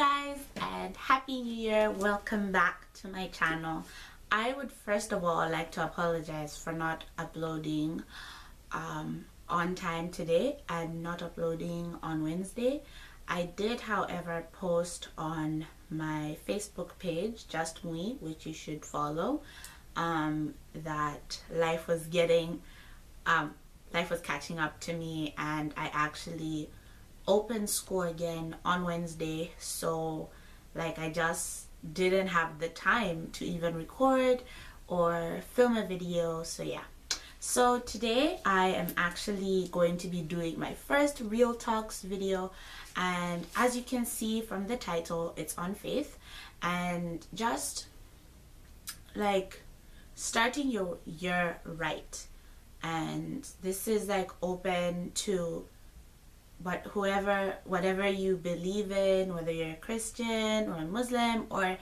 guys, and happy new year. Welcome back to my channel. I would first of all like to apologize for not uploading on time today and not uploading on Wednesday. I did, however, post on my Facebook page, just Mwii, which you should follow, that life was catching up to me, and I actually opened school again on Wednesday, so like I just didn't have the time to even record or film a video. So yeah, so today I am actually going to be doing my first Real Talks video, and as you can see from the title, it's on faith and just like starting your year right. And this is like open to whatever you believe in, whether you're a Christian or a Muslim or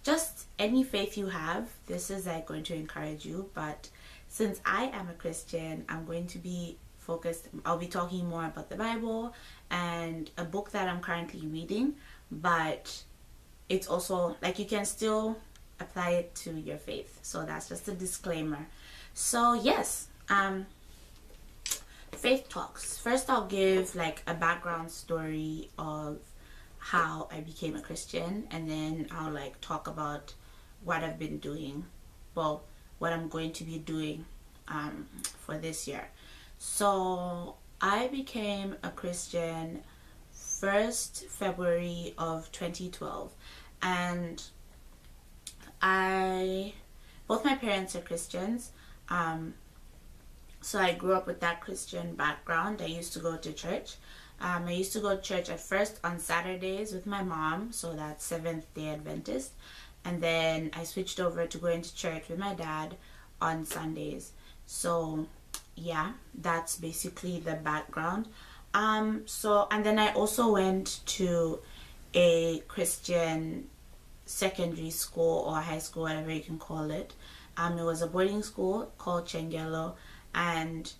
just any faith you have. This is like going to encourage you. But since I am a Christian, I'm going to be focused, I'll be talking more about the Bible and a book that I'm currently reading, but it's also like you can still apply it to your faith. So that's just a disclaimer. So yes, faith talks. First, I'll give like a background story of how I became a Christian, and then I'll like talk about what I've been doing, well, what I'm going to be doing for this year. So I became a Christian 1st February of 2012, and both my parents are Christians. So I grew up with that Christian background. I used to go to church. I used to go to church at first on Saturdays with my mom, so that's Seventh-day Adventist. And then I switched over to going to church with my dad on Sundays. So yeah, that's basically the background. And then I also went to a Christian secondary school or high school, whatever you can call it. It was a boarding school called Chengelo, and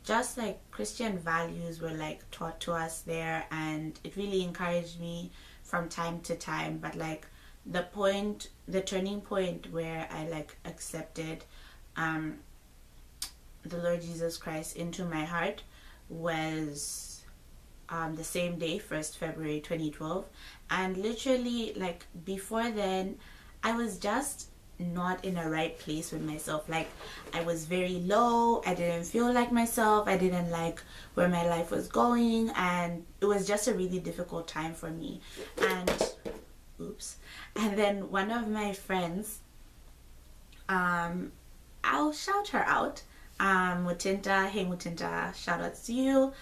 just like Christian values were like taught to us there, and it really encouraged me from time to time. But like the turning point where I like accepted the Lord Jesus Christ into my heart was the same day, 1st February 2012. And literally like before then, I was just not in a right place with myself. Like I was very low, I didn't feel like myself, I didn't like where my life was going, and it was just a really difficult time for me. And then one of my friends, I'll shout her out, Mutinta. Hey Mutinta, shout outs to you.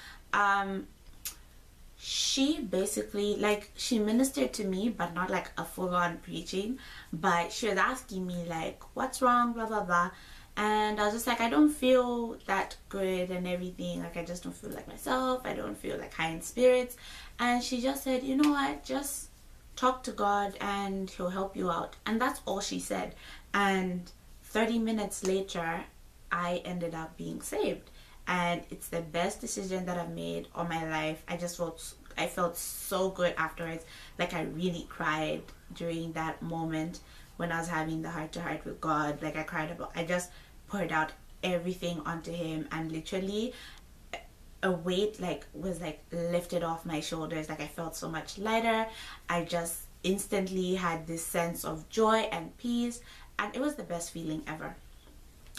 She basically like she ministered to me, but not like a full-on preaching, but she was asking me like what's wrong, blah blah blah, and I was just like, I don't feel that good and everything, like I just don't feel like myself, I don't feel like high in spirits. And she just said, you know what, just talk to God and he'll help you out. And that's all she said. And 30 minutes later I ended up being saved, and it's the best decision that I've made all my life. I felt so good afterwards. Like I really cried during that moment when I was having the heart-to-heart with God. Like I just poured out everything onto him, and literally a weight like was like lifted off my shoulders. Like I felt so much lighter. I just instantly had this sense of joy and peace, and it was the best feeling ever.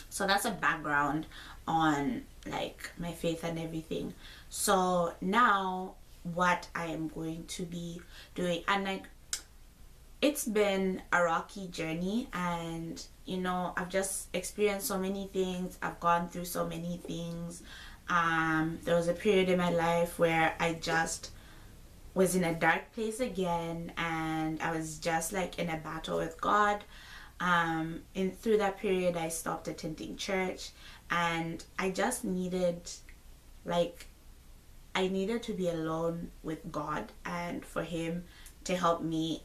So that's a background on like my faith and everything. So now what I am going to be doing, and like it's been a rocky journey, and you know, I've just experienced so many things, I've gone through so many things. There was a period in my life where I just was in a dark place again, and I was just like in a battle with God. Through that period I stopped attending church, and I just needed I needed to be alone with God and for him to help me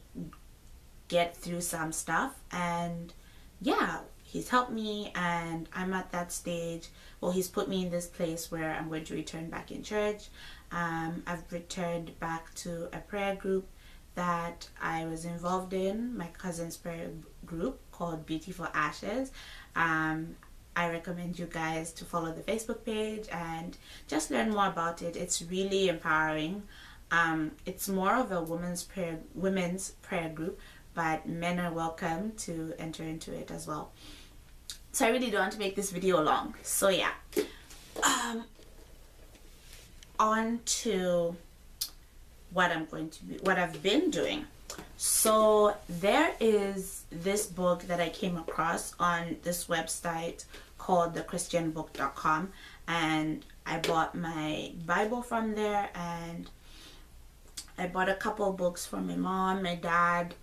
get through some stuff. And yeah, he's helped me, and I'm at that stage. Well, he's put me in this place where I'm going to return back in church. I've returned back to a prayer group that I was involved in, my cousin's prayer group called Beautiful Ashes. I recommend you guys to follow the Facebook page and just learn more about it. It's really empowering. It's more of a women's prayer group, but men are welcome to enter into it as well. So I really don't want to make this video long. So yeah, on to what I've been doing. So there is this book that I came across on this website called thechristianbook.com, and I bought my Bible from there, and I bought a couple of books from my mom, my dad,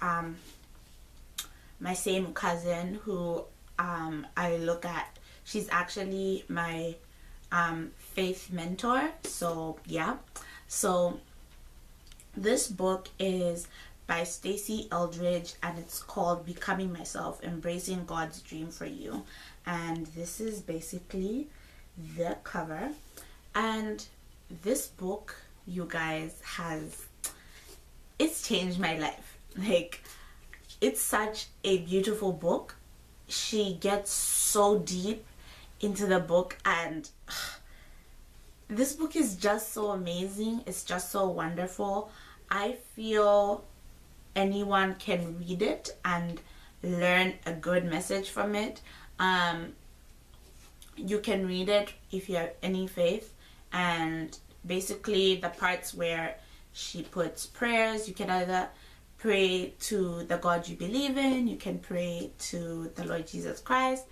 my same cousin who I look at. She's actually my faith mentor. So yeah, so this book is by Stacey Eldridge, and it's called Becoming Myself, Embracing God's Dream for You. And this is basically the cover. And this book, you guys, it's changed my life. Like, it's such a beautiful book. She gets so deep into the book, and this book is just so amazing. It's just so wonderful. I feel anyone can read it and learn a good message from it. You can read it if you have any faith, and basically the parts where she puts prayers, you can either pray to the God you believe in, you can pray to the Lord Jesus Christ.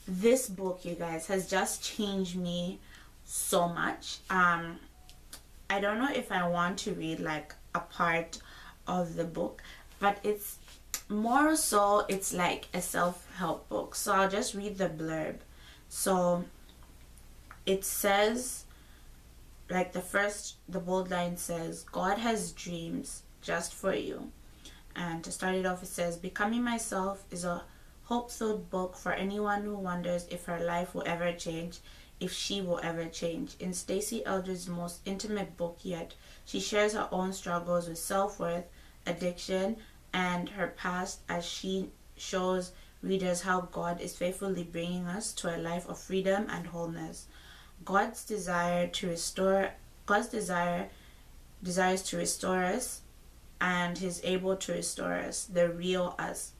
This book, you guys, has just changed me so much. I don't know if I want to read like a part of the book, but it's more so it's like a self-help book. So I'll just read the blurb. So it says, like, the bold line says, God has dreams just for you. And to start it off, it says, Becoming Myself is a hope-filled book for anyone who wonders if her life will ever change, if she will ever change. In Stacey Eldridge's most intimate book yet, she shares her own struggles with self-worth, addiction, and her past as she shows readers how God is faithfully bringing us to a life of freedom and wholeness. God's desires to restore us, and He's able to restore us, the real us.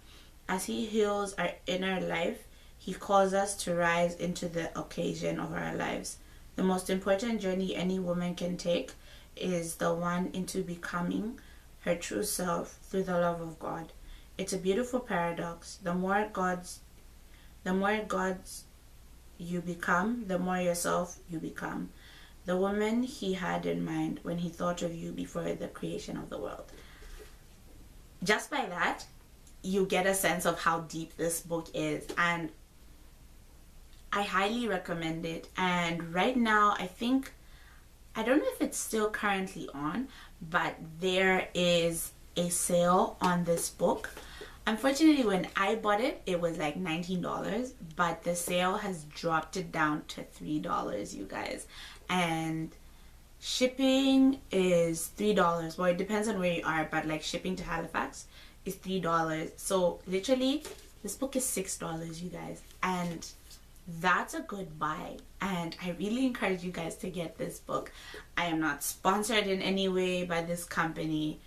As He heals our inner life, He calls us to rise into the occasion of our lives. The most important journey any woman can take is the one into becoming her true self through the love of God. It's a beautiful paradox. The more God's you become, the more yourself you become. The woman He had in mind when He thought of you before the creation of the world. Just by that, you get a sense of how deep this book is, and I highly recommend it. And right now, I don't know if it's still currently on, but there is a sale on this book. Unfortunately, when I bought it, it was like $19, but the sale has dropped it down to $3, you guys. And shipping is $3. Well, it depends on where you are, but like shipping to Halifax is $3. So literally, this book is $6, you guys. And that's a good buy, and I really encourage you guys to get this book. I am not sponsored in any way by this company.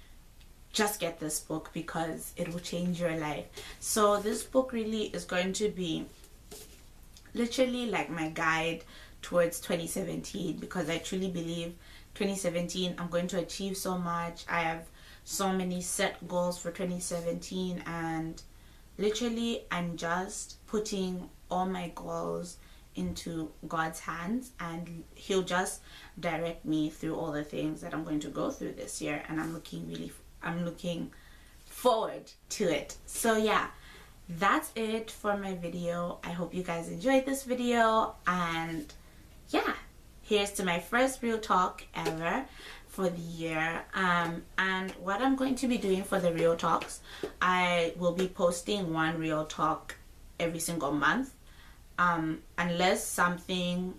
Just get this book because it will change your life. So this book really is going to be literally like my guide towards 2017, because I truly believe 2017 I'm going to achieve so much. I have so many set goals for 2017, and literally I'm just putting all my goals into God's hands, and He'll just direct me through all the things that I'm going to go through this year, and I'm looking forward to it. So yeah, that's it for my video. I hope you guys enjoyed this video, and yeah, here's to my first real talk ever for the year. And what I'm going to be doing for the real talks, I will be posting one real talk every single month. Unless something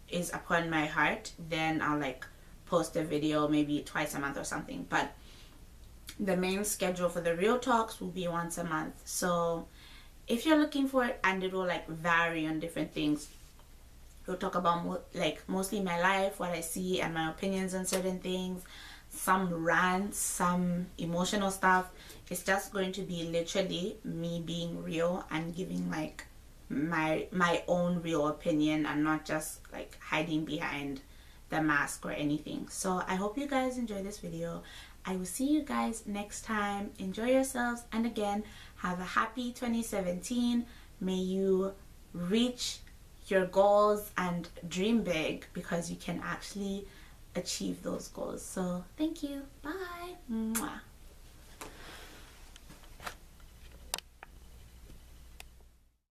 is upon my heart, then I'll like post a video maybe twice a month or something. But the main schedule for the real talks will be once a month. So if you're looking for it, and it will like vary on different things. We'll talk about mostly my life, what I see, and my opinions on certain things, some rants, some emotional stuff. It's just going to be literally me being real and giving like my own real opinion, and not just like hiding behind the mask or anything. So I hope you guys enjoy this video. I will see you guys next time. Enjoy yourselves, and again, have a happy 2017. May you reach your goals and dream big, because you can actually achieve those goals. So thank you. Bye. Mwah.